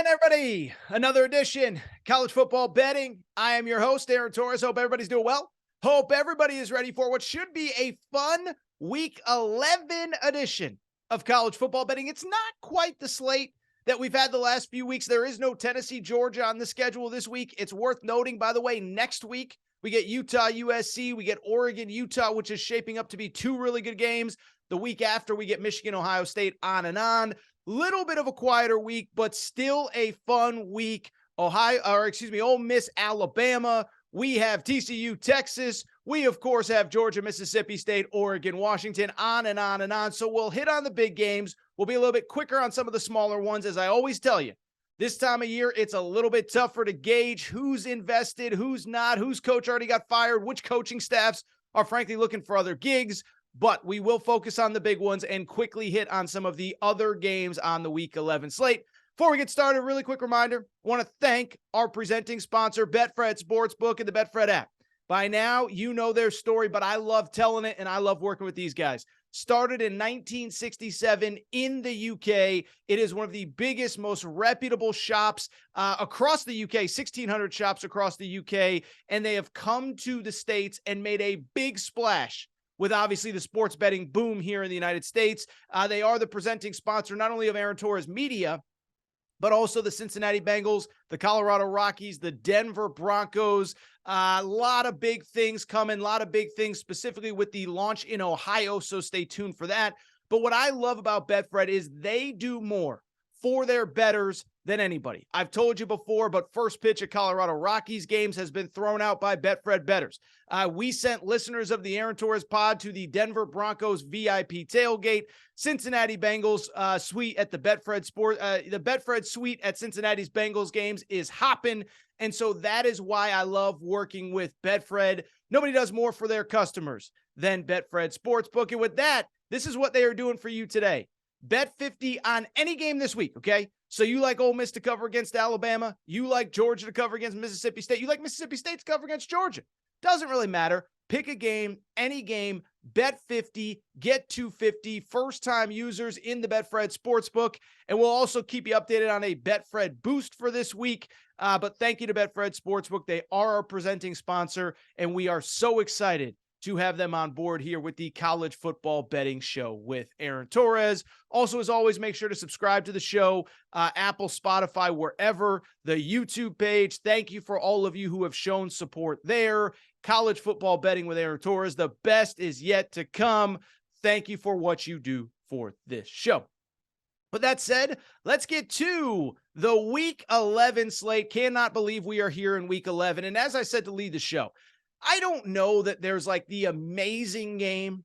everybody? Another edition, college football betting. I am your host, Aaron Torres. Hope everybody's doing well. Hope everybody is ready for what should be a fun Week 11 edition of college football betting. It's not quite the slate that we've had the last few weeks. There is no Tennessee, Georgia on the schedule this week. It's worth noting, by the way, next week we get Utah, USC. We get Oregon, Utah, which is shaping up to be two really good games. The week after, we get Michigan, Ohio State, on and on. Little bit of a quieter week, but still a fun week. Ole Miss, Alabama. We have TCU, Texas. We, of course, have Georgia, Mississippi State, Oregon, Washington, on and on and on. So we'll hit on the big games. We'll be a little bit quicker on some of the smaller ones. As I always tell you, this time of year, it's a little bit tougher to gauge who's invested, who's not, whose coach already got fired, which coaching staffs are frankly looking for other gigs. But we will focus on the big ones and quickly hit on some of the other games on the Week 11 slate. Before we get started, really quick reminder, I want to thank our presenting sponsor, Betfred Sportsbook and the Betfred app. By now, you know their story, but I love telling it, and I love working with these guys. Started in 1967 in the UK. It is one of the biggest, most reputable shops across the UK, 1,600 shops across the UK, and they have come to the States and made a big splash with obviously the sports betting boom here in the United States. They are the presenting sponsor not only of Aaron Torres Media, but also the Cincinnati Bengals, the Colorado Rockies, the Denver Broncos. A lot of big things coming, a lot of big things specifically with the launch in Ohio, so stay tuned for that. But what I love about Betfred is they do more for their bettors than anybody. I've told you before, but first pitch at Colorado Rockies games has been thrown out by Betfred bettors. We sent listeners of the Aaron Torres pod to the Denver Broncos VIP tailgate, Cincinnati Bengals suite at the Betfred suite at Cincinnati's Bengals games is hopping. And so that is why I love working with Betfred. Nobody does more for their customers than Betfred Sportsbook. And with that, this is what they are doing for you today. Bet 50 on any game this week, okay? So you like Ole Miss to cover against Alabama. You like Georgia to cover against Mississippi State. You like Mississippi State to cover against Georgia. Doesn't really matter. Pick a game, any game, bet 50, get 250. First-time users in the Betfred Sportsbook. And we'll also keep you updated on a Betfred boost for this week. But thank you to Betfred Sportsbook. They are our presenting sponsor, and we are so excited to have them on board here with the college football betting show with Aaron Torres. Also, as always, make sure to subscribe to the show, Apple, Spotify, wherever, the YouTube page. Thank you for all of you who have shown support there. College football betting with Aaron Torres. The best is yet to come. Thank you for what you do for this show. But that said, let's get to the Week 11 slate. Cannot believe we are here in Week 11. And as I said to lead the show, I don't know that there's like the amazing game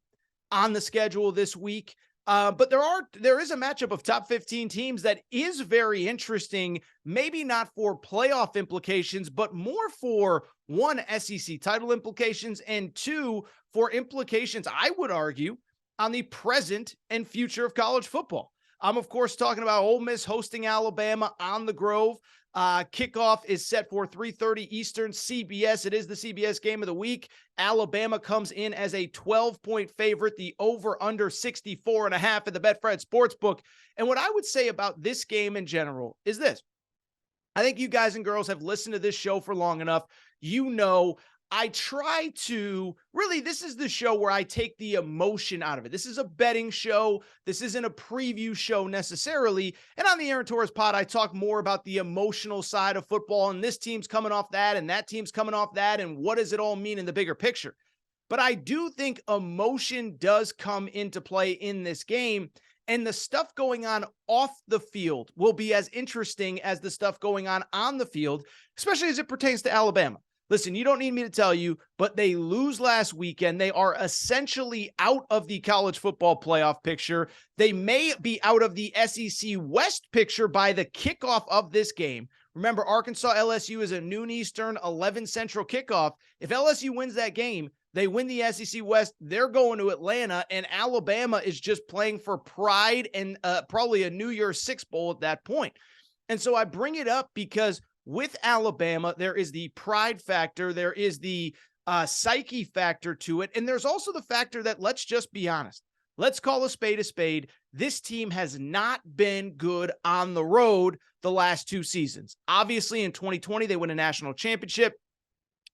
on the schedule this week, but there is a matchup of top 15 teams that is very interesting, maybe not for playoff implications, but more for one, SEC title implications, and two, for implications, I would argue, on the present and future of college football. I'm, of course, talking about Ole Miss hosting Alabama on the Grove. Kickoff is set for 3:30 Eastern, CBS. It is the CBS game of the week. Alabama comes in as a 12-point favorite, the over-under 64.5 at the Betfred Sportsbook. And what I would say about this game in general is this. I think you guys and girls have listened to this show for long enough. You know, I try to really, this is the show where I take the emotion out of it. This is a betting show. This isn't a preview show necessarily. And on the Aaron Torres pod, I talk more about the emotional side of football, and this team's coming off that, and that team's coming off that, and what does it all mean in the bigger picture? But I do think emotion does come into play in this game, and the stuff going on off the field will be as interesting as the stuff going on the field, especially as it pertains to Alabama. Listen, you don't need me to tell you, but they lose last weekend. They are essentially out of the college football playoff picture. They may be out of the SEC West picture by the kickoff of this game. Remember, Arkansas LSU is a noon Eastern, 11 Central kickoff. If LSU wins that game, they win the SEC West. They're going to Atlanta, and Alabama is just playing for pride and probably a New Year's Six Bowl at that point. And so I bring it up because with Alabama, there is the pride factor. There is the psyche factor to it. And there's also the factor that, let's just be honest, let's call a spade a spade. This team has not been good on the road the last 2 seasons. Obviously, in 2020, they win a national championship.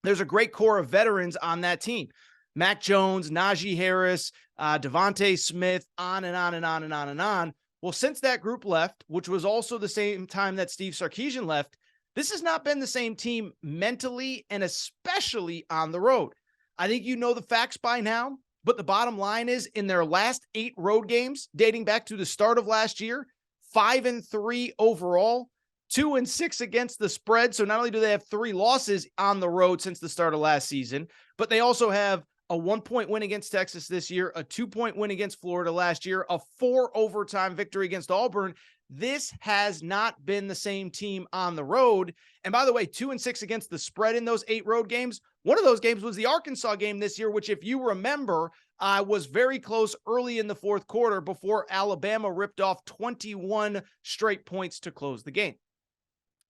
There's a great core of veterans on that team. Mac Jones, Najee Harris, Devontae Smith, on and on and on and on and on. Well, since that group left, which was also the same time that Steve Sarkisian left, this has not been the same team mentally and especially on the road. I think you know the facts by now, but the bottom line is in their last 8 road games dating back to the start of last year, 5-3 overall, 2-6 against the spread. So not only do they have 3 losses on the road since the start of last season, but they also have a 1-point win against Texas this year, a 2-point win against Florida last year, a 4 overtime victory against Auburn. This has not been the same team on the road. And by the way, 2-6 against the spread in those 8 road games. One of those games was the Arkansas game this year, which, if you remember, was very close early in the fourth quarter before Alabama ripped off 21 straight points to close the game.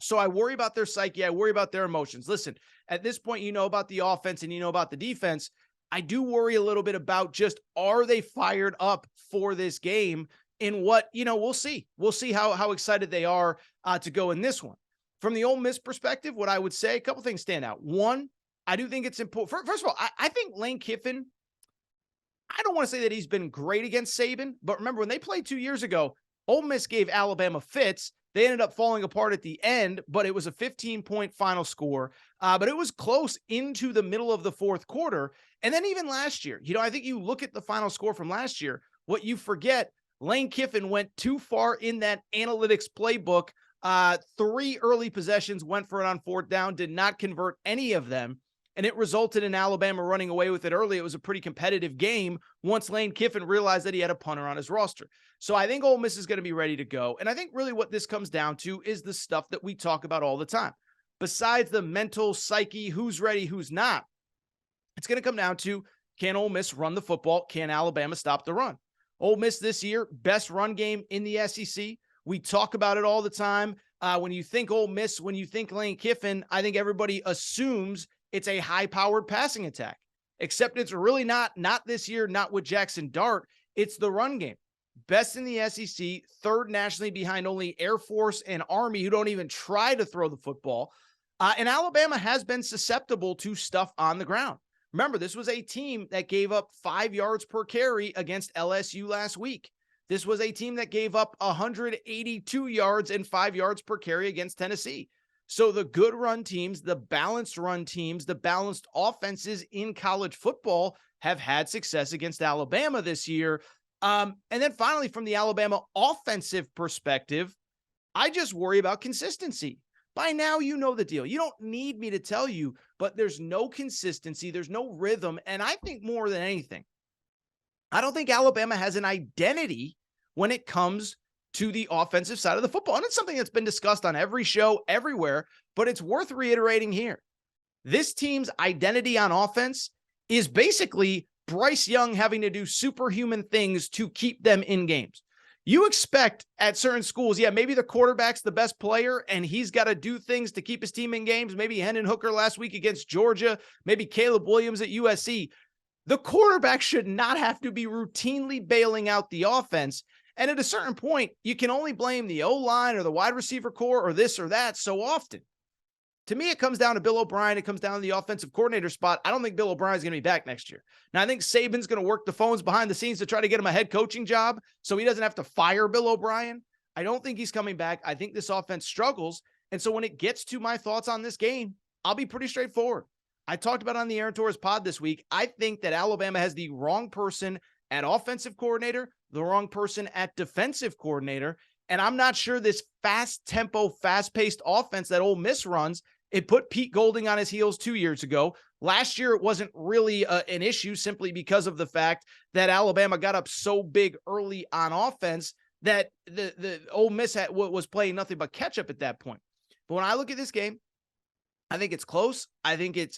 So I worry about their psyche. I worry about their emotions. Listen, at this point, you know about the offense and you know about the defense. I do worry a little bit about just, are they fired up for this game in what, we'll see. We'll see how excited they are to go in this one. From the Ole Miss perspective, what I would say, a couple things stand out. One, I do think it's important. First of all, I think Lane Kiffin, I don't want to say that he's been great against Saban, but remember when they played 2 years ago, Ole Miss gave Alabama fits. They ended up falling apart at the end, but it was a 15-point final score. But it was close into the middle of the fourth quarter. And then even last year, I think you look at the final score from last year, what you forget, Lane Kiffin went too far in that analytics playbook. 3 early possessions went for it on 4th down, did not convert any of them. And it resulted in Alabama running away with it early. It was a pretty competitive game once Lane Kiffin realized that he had a punter on his roster. So I think Ole Miss is going to be ready to go. And I think really what this comes down to is the stuff that we talk about all the time. Besides the mental psyche, who's ready, who's not, it's going to come down to, can Ole Miss run the football? Can Alabama stop the run? Ole Miss this year, best run game in the SEC. We talk about it all the time. When you think Ole Miss, when you think Lane Kiffin, I think everybody assumes it's a high-powered passing attack, except it's really not this year, not with Jackson Dart. It's the run game. Best in the SEC, 3rd nationally behind only Air Force and Army, who don't even try to throw the football. And Alabama has been susceptible to stuff on the ground. Remember, this was a team that gave up 5 yards per carry against LSU last week. This was a team that gave up 182 yards and 5 yards per carry against Tennessee. So the good run teams, the balanced run teams, the balanced offenses in college football have had success against Alabama this year. And then finally, from the Alabama offensive perspective, I just worry about consistency. By now, you know the deal. You don't need me to tell you, but there's no consistency. There's no rhythm. And I think more than anything, I don't think Alabama has an identity when it comes to the offensive side of the football. And it's something that's been discussed on every show, everywhere, but it's worth reiterating here. This team's identity on offense is basically Bryce Young having to do superhuman things to keep them in games. You expect at certain schools, maybe the quarterback's the best player and he's got to do things to keep his team in games. Maybe Hendon Hooker last week against Georgia, maybe Caleb Williams at USC. The quarterback should not have to be routinely bailing out the offense. And at a certain point, you can only blame the O-line or the wide receiver core or this or that so often. To me, it comes down to Bill O'Brien. It comes down to the offensive coordinator spot. I don't think Bill O'Brien is going to be back next year. Now, I think Saban's going to work the phones behind the scenes to try to get him a head coaching job so he doesn't have to fire Bill O'Brien. I don't think he's coming back. I think this offense struggles. And so when it gets to my thoughts on this game, I'll be pretty straightforward. I talked about it on the Aaron Torres pod this week. I think that Alabama has the wrong person at offensive coordinator, the wrong person at defensive coordinator. And I'm not sure this fast tempo, fast-paced offense that Ole Miss runs, it put Pete Golding on his heels 2 years ago. Last year, it wasn't really an issue simply because of the fact that Alabama got up so big early on offense that the Ole Miss was playing nothing but catch up at that point. But when I look at this game, I think it's close. I think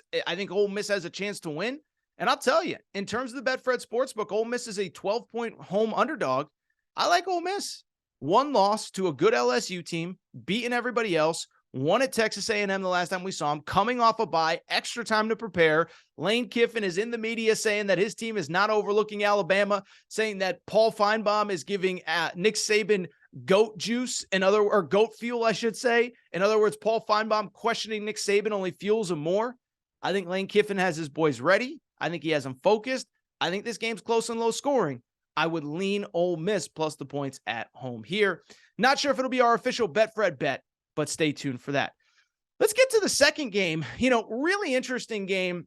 Ole Miss has a chance to win. And I'll tell you, in terms of the Betfred Sportsbook, Ole Miss is a 12-point home underdog. I like Ole Miss. One loss to a good LSU team, beating everybody else, won at Texas A&M the last time we saw him, coming off a bye, extra time to prepare. Lane Kiffin is in the media saying that his team is not overlooking Alabama, saying that Paul Feinbaum is giving Nick Saban goat juice, or goat fuel, I should say. In other words, Paul Feinbaum questioning Nick Saban only fuels him more. I think Lane Kiffin has his boys ready. I think he has them focused. I think this game's close and low scoring. I would lean Ole Miss plus the points at home here. Not sure if it'll be our official Betfred bet, but stay tuned for that. Let's get to the second game. Really interesting game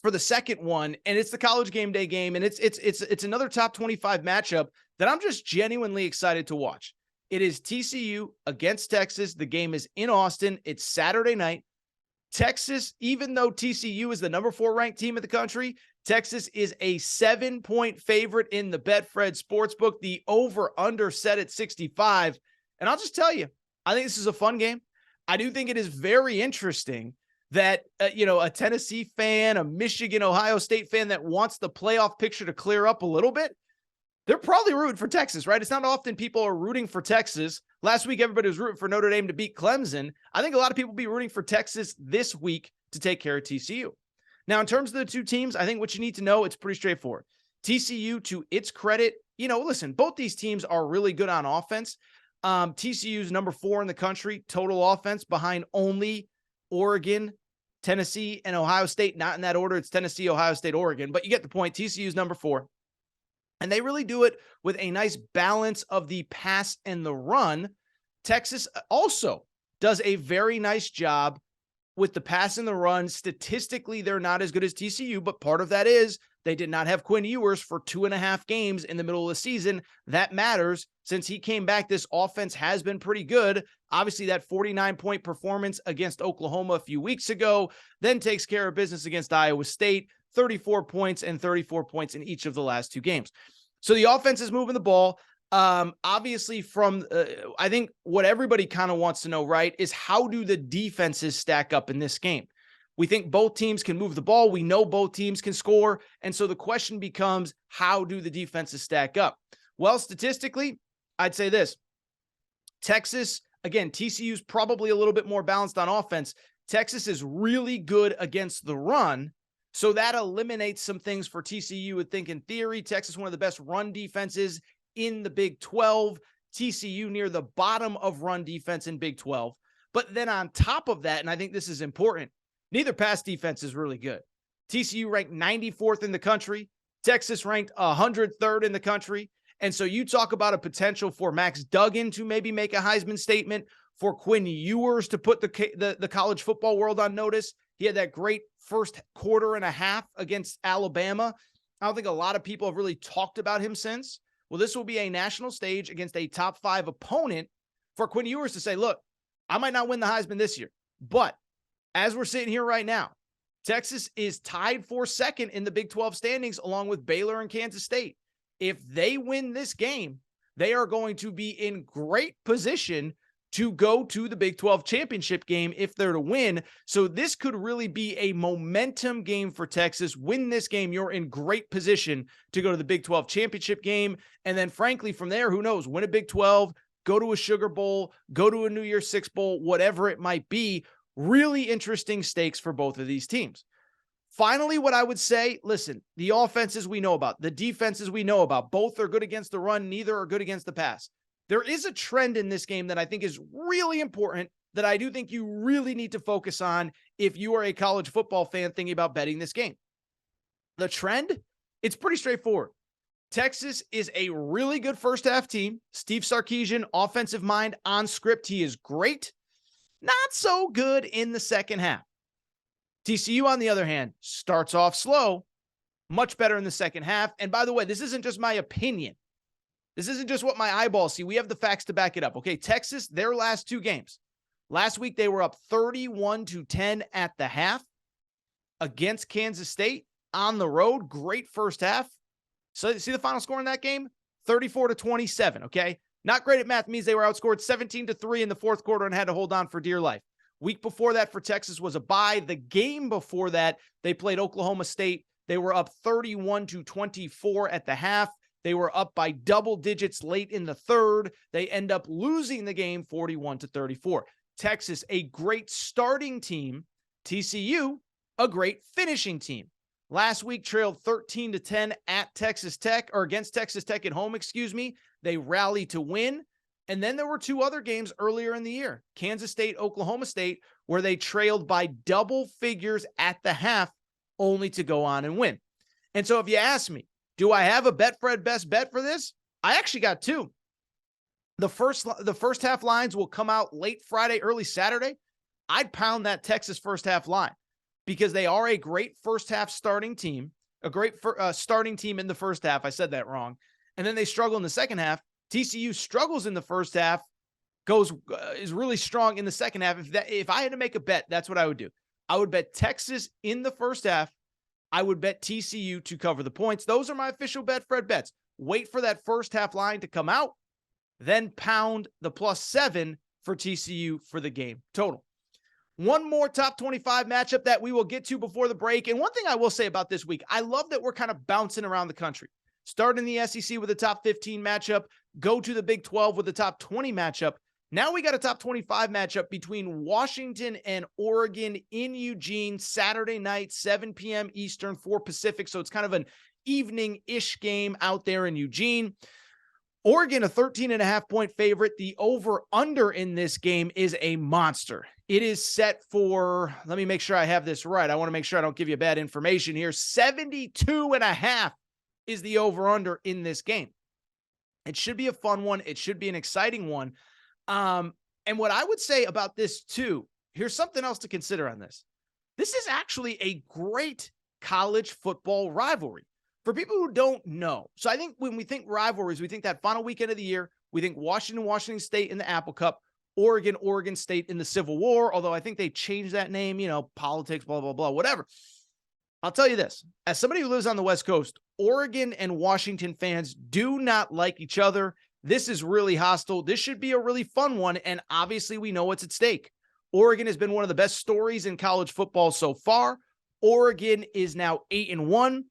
for the second one, and it's the College Game Day game, and it's another top 25 matchup that I'm just genuinely excited to watch. It is TCU against Texas. The game is in Austin. It's Saturday night. Texas, even though TCU is the number 4 ranked team in the country, Texas is a 7-point favorite in the Betfred Sportsbook. The over-under set at 65. And I'll just tell you, I think this is a fun game. I do think it is very interesting that, a Tennessee fan, a Michigan, Ohio State fan that wants the playoff picture to clear up a little bit, they're probably rooting for Texas, right? It's not often people are rooting for Texas. Last week, everybody was rooting for Notre Dame to beat Clemson. I think a lot of people will be rooting for Texas this week to take care of TCU. Now, in terms of the two teams, I think what you need to know, it's pretty straightforward. TCU, to its credit, listen, both these teams are really good on offense. TCU's number 4 in the country, total offense, behind only Oregon, Tennessee, and Ohio State. Not in that order. It's Tennessee, Ohio State, Oregon. But you get the point. TCU's number 4. And they really do it with a nice balance of the pass and the run. Texas also does a very nice job with the pass and the run. Statistically, they're not as good as TCU, but part of that is they did not have Quinn Ewers for 2.5 games in the middle of the season. That matters. Since he came back, this offense has been pretty good. Obviously, that 49-point performance against Oklahoma a few weeks ago, then takes care of business against Iowa State, 34 points and 34 points in each of the last 2 games. So the offense is moving the ball. Obviously I think what everybody kind of wants to know, right, is how do the defenses stack up in this game? We think both teams can move the ball. We know both teams can score. And so the question becomes, how do the defenses stack up? Well, statistically, I'd say this. Texas, again, TCU's probably a little bit more balanced on offense. Texas is really good against the run. So that eliminates some things for TCU. You would think in theory, Texas, one of the best run defenses in the Big 12. TCU near the bottom of run defense in Big 12. But then on top of that, and I think this is important, neither pass defense is really good. TCU ranked 94th in the country. Texas ranked 103rd in the country. And so you talk about a potential for Max Duggan to maybe make a Heisman statement, for Quinn Ewers to put the college football world on notice. He had that great first quarter and a half against Alabama. I don't think a lot of people have really talked about him since. Well, this will be a national stage against a top 5 opponent for Quinn Ewers to say, look, I might not win the Heisman this year, but as we're sitting here right now, Texas is tied for second in the Big 12 standings along with Baylor and Kansas State. If they win this game, they are going to be in great position to go to the Big 12 championship game if they're to win. So this could really be a momentum game for Texas. Win this game, you're in great position to go to the Big 12 championship game. And then frankly, from there, who knows, win a Big 12, go to a Sugar Bowl, go to a New Year's Six Bowl, whatever it might be. Really interesting stakes for both of these teams. Finally, what I would say, listen, the offenses we know about, the defenses we know about, both are good against the run, neither are good against the pass. There is a trend in this game that I think is really important, that I do think you really need to focus on if you are a college football fan thinking about betting this game. The trend, it's pretty straightforward. Texas is a really good first half team. Steve Sarkisian, offensive mind, on script. He is great. Not so good in the second half. TCU, on the other hand, starts off slow, much better in the second half. And by the way, this isn't just my opinion. This isn't just what my eyeballs see. We have the facts to back it up. Okay, Texas, their last 2 games. Last week, they were up 31-10 at the half against Kansas State on the road. Great first half. So see the final score in that game? 34-27, okay? Not great at math means they were outscored 17-3 in the fourth quarter and had to hold on for dear life. Week before that for Texas was a bye. The game before that, they played Oklahoma State. They were up 31-24 at the half. They were up by double digits late in the third. They end up losing the game 41-34. Texas, a great starting team. TCU, a great finishing team. Last week trailed 13-10 at Texas Tech, or against Texas Tech at home, excuse me. They rallied to win. And then there were two other games earlier in the year, Kansas State, Oklahoma State, where they trailed by double figures at the half, only to go on and win. And so if you ask me, do I have a Betfred best bet for this? I actually got two. The first half lines will come out late Friday, early Saturday. I'd pound that Texas first half line because they are a great first half starting team, a great starting team in the first half. I said that wrong. And then they struggle in the second half. TCU struggles in the first half, is really strong in the second half. If I had to make a bet, that's what I would do. I would bet Texas in the first half. I would bet TCU to cover the points. Those are my official Betfred bets. Wait for that first half line to come out, then pound the +7 for TCU for the game total. One more top 25 matchup that we will get to before the break. And one thing I will say about this week, I love that we're kind of bouncing around the country. Start in the SEC with a top 15 matchup, go to the Big 12 with the top 20 matchup. Now we got a top 25 matchup between Washington and Oregon in Eugene, Saturday night, 7 p.m. Eastern, 4 Pacific. So it's kind of an evening-ish game out there in Eugene. Oregon, a 13.5-point favorite. The over-under in this game is a monster. It is set for, let me make sure I have this right. I want to make sure I don't give you bad information here. 72.5 is the over-under in this game. It should be a fun one. It should be an exciting one. And what I would say about this too, here's something else to consider on this. This is actually a great college football rivalry for people who don't know. So I think when we think rivalries, we think that final weekend of the year, we think Washington State in the Apple Cup, Oregon State in the Civil War. Although I think they changed that name, politics, blah, blah, blah, whatever. I'll tell you this, as somebody who lives on the West Coast, Oregon and Washington fans do not like each other. This is really hostile. This should be a really fun one. And obviously we know what's at stake. Oregon has been one of the best stories in college football so far. Oregon is now 8-1.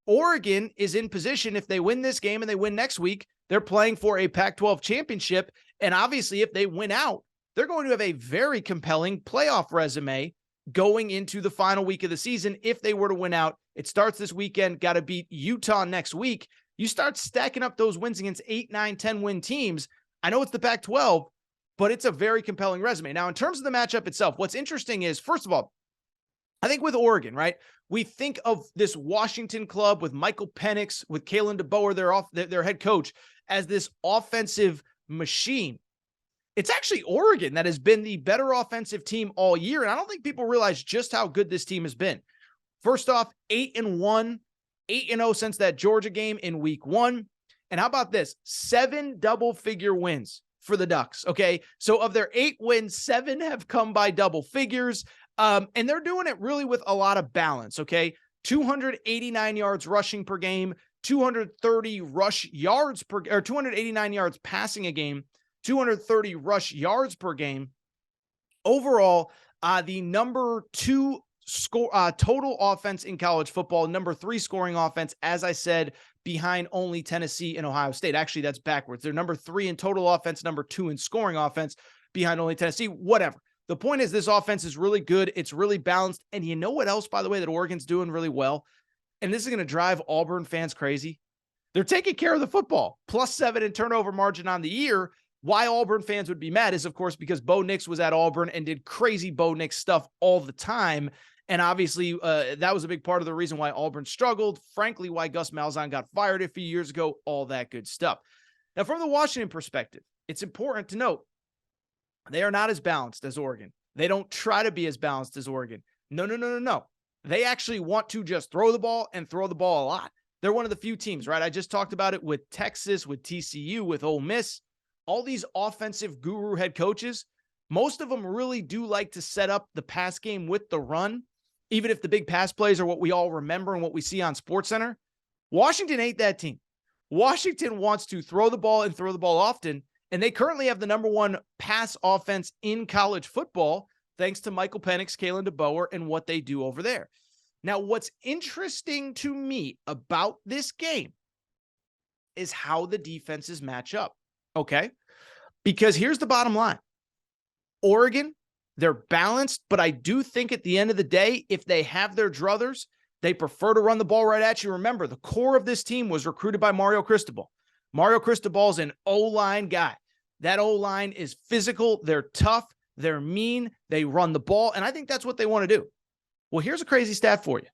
Oregon is in position. If they win this game and they win next week, they're playing for a Pac-12 championship. And obviously if they win out, they're going to have a very compelling playoff resume going into the final week of the season. If they were to win out, it starts this weekend, got to beat Utah next week. You start stacking up those wins against 8, 9, 10 win teams. I know it's the Pac-12, but it's a very compelling resume. Now, in terms of the matchup itself, what's interesting is, first of all, I think with Oregon, right, we think of this Washington club with Michael Penix, with Kalen DeBoer, their head coach, as this offensive machine. It's actually Oregon that has been the better offensive team all year, and I don't think people realize just how good this team has been. First off, 8-1, 8-0 since that Georgia game in week 1. And how about this? 7 double-figure wins for the Ducks, okay? So of their 8 wins, 7 have come by double figures, and they're doing it really with a lot of balance, okay? 289 yards rushing per game, 230 rush yards per, or 289 yards passing a game, 230 rush yards per game. Overall, the number 2 total offense in college football, number 3 scoring offense, as I said, behind only Tennessee and Ohio State. Actually, that's backwards. They're number 3 in total offense, number 2 in scoring offense, behind only Tennessee. Whatever. The point is, this offense is really good. It's really balanced. And you know what else, by the way, that Oregon's doing really well? And this is going to drive Auburn fans crazy. They're taking care of the football. +7 in turnover margin on the year. Why Auburn fans would be mad is, of course, because Bo Nix was at Auburn and did crazy Bo Nix stuff all the time. And obviously, that was a big part of the reason why Auburn struggled. Frankly, why Gus Malzahn got fired a few years ago, all that good stuff. Now, from the Washington perspective, it's important to note they are not as balanced as Oregon. They don't try to be as balanced as Oregon. No. They actually want to just throw the ball and throw the ball a lot. They're one of the few teams, right? I just talked about it with Texas, with TCU, with Ole Miss. All these offensive guru head coaches, most of them really do like to set up the pass game with the run, even if the big pass plays are what we all remember and what we see on SportsCenter. Washington ain't that team. Washington wants to throw the ball and throw the ball often, and they currently have the number 1 pass offense in college football, thanks to Michael Penix, Kalen DeBoer, and what they do over there. Now, what's interesting to me about this game is how the defenses match up, okay? Because here's the bottom line. Oregon They're balanced, but I do think at the end of the day, if they have their druthers, they prefer to run the ball right at you. Remember, the core of this team was recruited by Mario Cristobal. Mario Cristobal is an O-line guy. That O-line is physical. They're tough. They're mean. They run the ball, and I think that's what they want to do. Well, here's a crazy stat for you.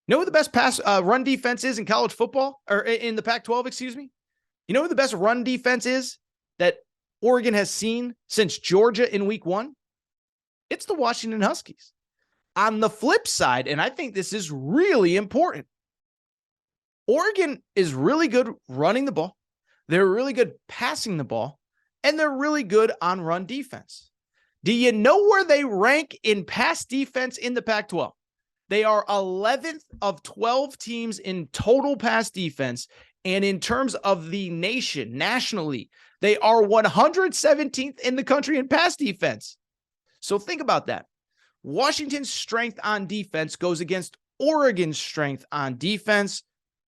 You know who the best run defense is in college football, or in the Pac-12, excuse me? You know who the best run defense is that Oregon has seen since Georgia in week 1? It's the Washington Huskies. On the flip side, and I think this is really important, Oregon is really good running the ball. They're really good passing the ball, and they're really good on run defense. Do you know where they rank in pass defense in the Pac-12? They are 11th of 12 teams in total pass defense. And in terms of the nation, nationally, they are 117th in the country in pass defense. So think about that. Washington's strength on defense goes against Oregon's strength on defense.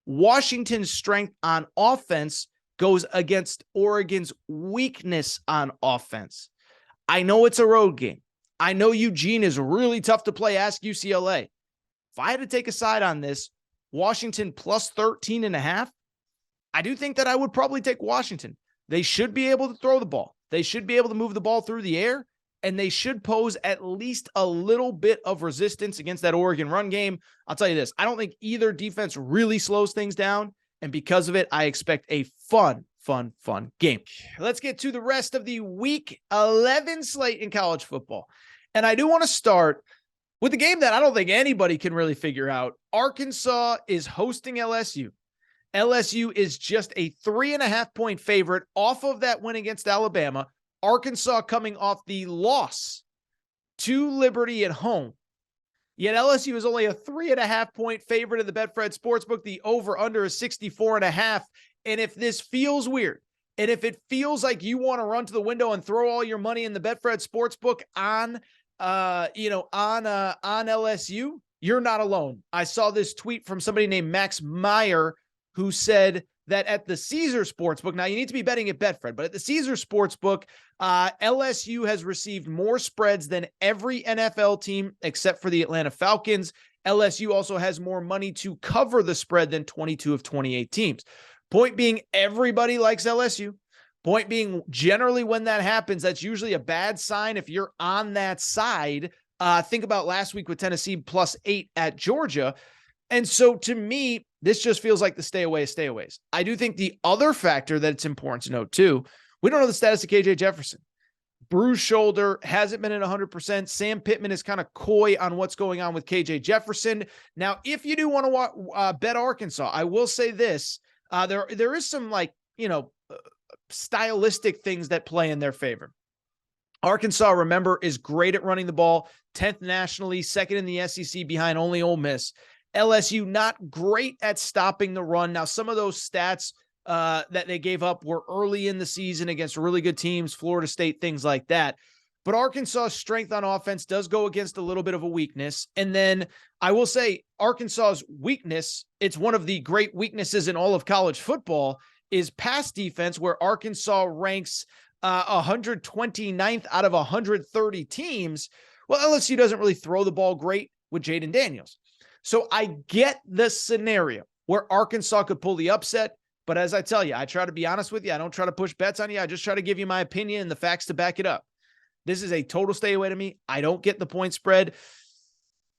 Washington's strength on offense goes against Oregon's weakness on offense. I know it's a road game. I know Eugene is really tough to play. Ask UCLA. If I had to take a side on this, Washington plus 13.5, I do think that I would probably take Washington. They should be able to throw the ball. They should be able to move the ball through the air, and they should pose at least a little bit of resistance against that Oregon run game. I'll tell you this, I don't think either defense really slows things down, and because of it, I expect a fun game. Let's get to the rest of the Week 11 slate in college football. And I do want to start with the game that I don't think anybody can really figure out. Arkansas is hosting LSU. LSU is just a 3.5-point favorite off of that win against Alabama. Arkansas coming off the loss to Liberty at home. Yet LSU is only a 3.5-point favorite in the Betfred Sportsbook. The over-under is 64.5. And if this feels weird, and if it feels like you want to run to the window and throw all your money in the Betfred Sportsbook on LSU, you're not alone. I saw this tweet from somebody named Max Meyer who said that at the Caesar Sportsbook, now you need to be betting at Betfred, but at the Caesar Sportsbook, LSU has received more spreads than every NFL team except for the Atlanta Falcons. LSU also has more money to cover the spread than 22 of 28 teams. Point being, everybody likes LSU. Point being, generally when that happens, that's usually a bad sign if you're on that side. Think about last week with Tennessee +8 at Georgia. And so to me, this just feels like the stay aways. I do think the other factor that it's important to note too, we don't know the status of KJ Jefferson. Bruised shoulder, hasn't been at 100%. Sam Pittman is kind of coy on what's going on with KJ Jefferson. Now, if you do want to bet Arkansas, I will say this. There is some stylistic things that play in their favor. Arkansas, remember, is great at running the ball, 10th nationally, second in the SEC behind only Ole Miss. LSU, not great at stopping the run. Now, some of those stats that they gave up were early in the season against really good teams, Florida State, things like that. But Arkansas's strength on offense does go against a little bit of a weakness. And then I will say Arkansas's weakness, it's one of the great weaknesses in all of college football, is pass defense, where Arkansas ranks 129th out of 130 teams. Well, LSU doesn't really throw the ball great with Jaden Daniels. So I get the scenario where Arkansas could pull the upset. But as I tell you, I try to be honest with you. I don't try to push bets on you. I just try to give you my opinion and the facts to back it up. This is a total stay away to me. I don't get the point spread.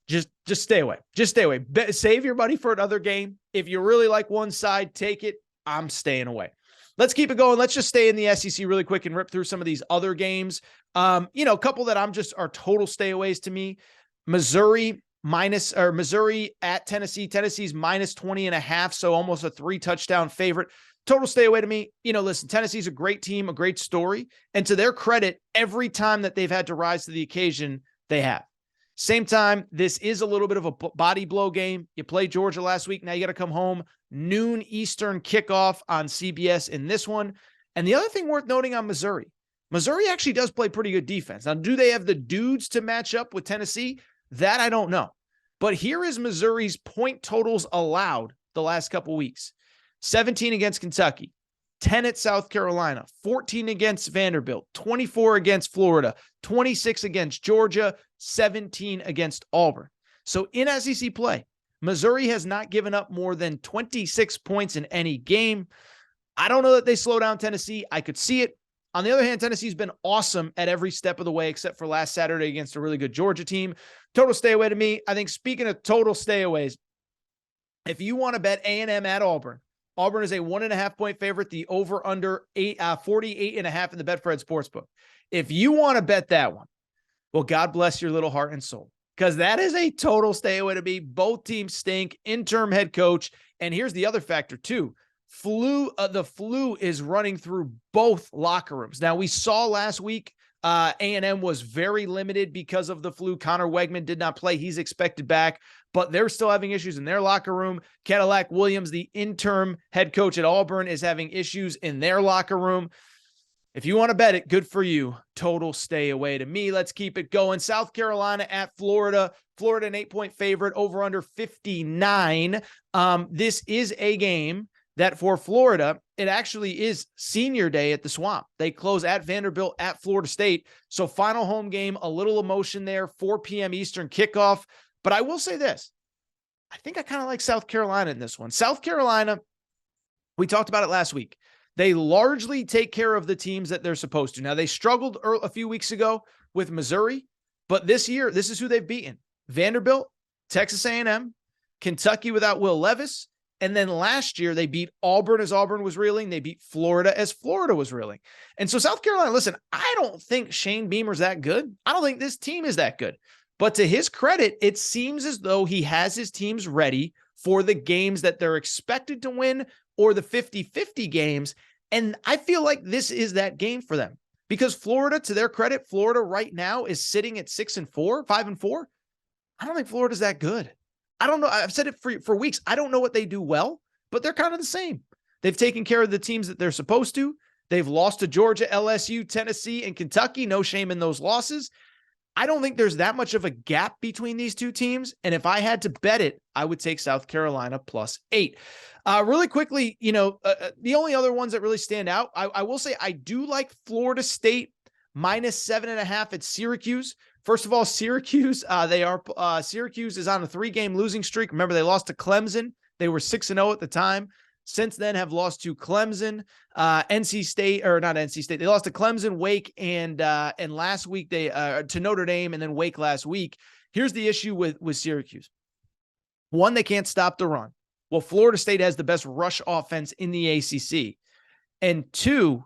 Just stay away. Just stay away. Save your money for another game. If you really like one side, take it. I'm staying away. Let's keep it going. Let's just stay in the SEC really quick and rip through some of these other games. A couple that are total stayaways to me. Missouri at Tennessee. Tennessee's -20.5, so almost a 3-touchdown favorite. Total stay away to me. Listen, Tennessee's a great team, a great story. And to their credit, every time that they've had to rise to the occasion, they have. Same time, this is a little bit of a body blow game. You played Georgia last week. Now you got to come home. Noon Eastern kickoff on CBS in this one. And the other thing worth noting on Missouri actually does play pretty good defense. Now, do they have the dudes to match up with Tennessee? That I don't know. But here is Missouri's point totals allowed the last couple weeks. 17 against Kentucky, 10 at South Carolina, 14 against Vanderbilt, 24 against Florida, 26 against Georgia, 17 against Auburn. So in SEC play, Missouri has not given up more than 26 points in any game. I don't know that they slow down Tennessee. I could see it. On the other hand, Tennessee's been awesome at every step of the way, except for last Saturday against a really good Georgia team. Total stay away to me. I think speaking of total stayaways, if you want to bet A&M at Auburn, Auburn is a 1.5 point favorite. The over under 48.5 in the Betfred Sportsbook. If you want to bet that one, well, God bless your little heart and soul, because that is a total stay away to me. Both teams stink. Interim head coach. And here's the other factor too. The flu is running through both locker rooms. Now, we saw last week A&M was very limited because of the flu. Connor Wegman did not play. He's expected back, but they're still having issues in their locker room. Cadillac Williams, the interim head coach at Auburn, is having issues in their locker room. If you want to bet it, good for you. Total stay away to me. Let's keep it going. South Carolina at Florida. Florida, an 8-point favorite, over under 59. This is a game that for Florida, it actually is senior day at the Swamp. They close at Vanderbilt, at Florida State. So final home game, a little emotion there, 4 p.m. Eastern kickoff. But I will say this. I think I kind of like South Carolina in this one. South Carolina, we talked about it last week. They largely take care of the teams that they're supposed to. Now, they struggled a few weeks ago with Missouri, but this year, this is who they've beaten. Vanderbilt, Texas A&M, Kentucky without Will Levis, and then last year, they beat Auburn as Auburn was reeling. They beat Florida as Florida was reeling. And so South Carolina, listen, I don't think Shane Beamer's that good. I don't think this team is that good. But to his credit, it seems as though he has his teams ready for the games that they're expected to win or the 50-50 games. And I feel like this is that game for them. Because Florida, to their credit, Florida right now is sitting at 6-4, 5-4. I don't think Florida's that good. I don't know. I've said it for weeks. I don't know what they do well, but they're kind of the same. They've taken care of the teams that they're supposed to. They've lost to Georgia, LSU, Tennessee, and Kentucky. No shame in those losses. I don't think there's that much of a gap between these two teams. And if I had to bet it, I would take South Carolina +8. Really quickly, the only other ones that really stand out, I will say I do like Florida State -7.5 at Syracuse. First of all, Syracuse, Syracuse is on a 3-game losing streak. Remember, they lost to Clemson. They were 6-0 at the time. Since then have lost to Clemson, NC State, or not NC State. They lost to Clemson, Wake, and last week they to Notre Dame, and then Wake last week. Here's the issue with Syracuse. One, they can't stop the run. Well, Florida State has the best rush offense in the ACC. And two,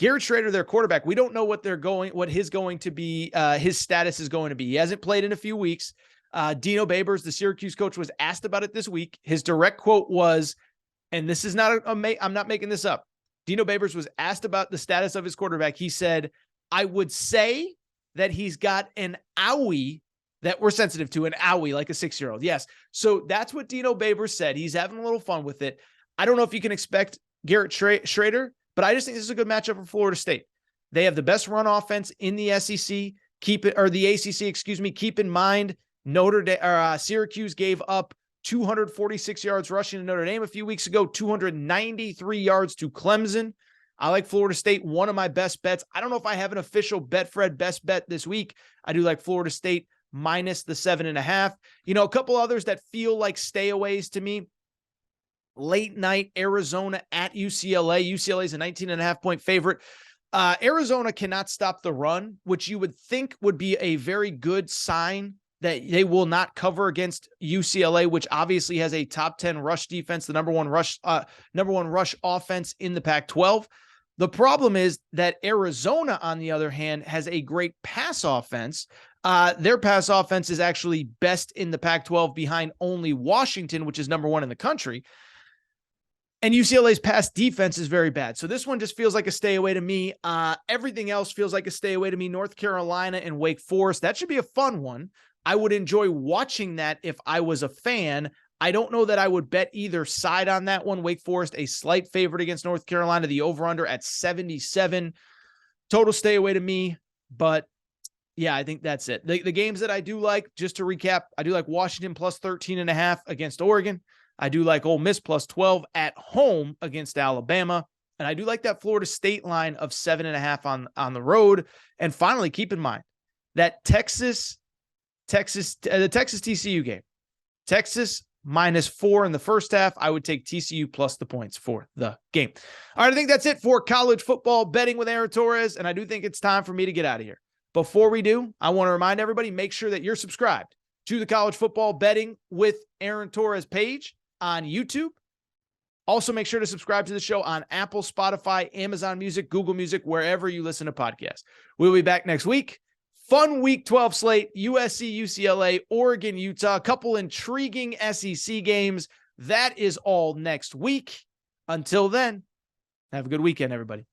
Garrett Schrader, their quarterback, we don't know what his status is going to be. He hasn't played in a few weeks. Dino Babers, the Syracuse coach, was asked about it this week. His direct quote was, and this is not I'm not making this up. Dino Babers was asked about the status of his quarterback. He said, I would say that he's got an owie that we're sensitive to, an owie, like a 6-year-old. Yes. So that's what Dino Babers said. He's having a little fun with it. I don't know if you can expect Garrett Schrader, but I just think this is a good matchup for Florida State. They have the best run offense in the SEC. The ACC, excuse me. Keep in mind, Syracuse gave up 246 yards rushing to Notre Dame a few weeks ago, 293 yards to Clemson. I like Florida State, one of my best bets. I don't know if I have an official Betfred best bet this week. I do like Florida State -7.5. A couple others that feel like stayaways to me. Late night Arizona at UCLA. UCLA is a 19.5 point favorite. Arizona cannot stop the run, which you would think would be a very good sign that they will not cover against UCLA, which obviously has a top 10 rush defense, the number one rush offense in the Pac-12. The problem is that Arizona, on the other hand, has a great pass offense. Their pass offense is actually best in the Pac-12 behind only Washington, which is number 1 in the country. And UCLA's pass defense is very bad. So this one just feels like a stay away to me. Everything else feels like a stay away to me. North Carolina and Wake Forest. That should be a fun one. I would enjoy watching that if I was a fan. I don't know that I would bet either side on that one. Wake Forest, a slight favorite against North Carolina. The over-under at 77. Total stay away to me. But yeah, I think that's it. The games that I do like, just to recap, I do like Washington +13.5 against Oregon. I do like Ole Miss +12 at home against Alabama. And I do like that Florida State line of 7.5 on the road. And finally, keep in mind that the Texas TCU game, Texas -4 in the first half. I would take TCU plus the points for the game. All right, I think that's it for college football betting with Aaron Torres. And I do think it's time for me to get out of here. Before we do, I want to remind everybody, make sure that you're subscribed to the College Football Betting with Aaron Torres page on YouTube. Also, make sure to subscribe to the show on Apple, Spotify, Amazon Music, Google Music, wherever you listen to podcasts. We'll be back next week. Fun Week 12 slate, USC, UCLA, Oregon, Utah, a couple intriguing SEC games. That is all next week. Until then, have a good weekend, everybody.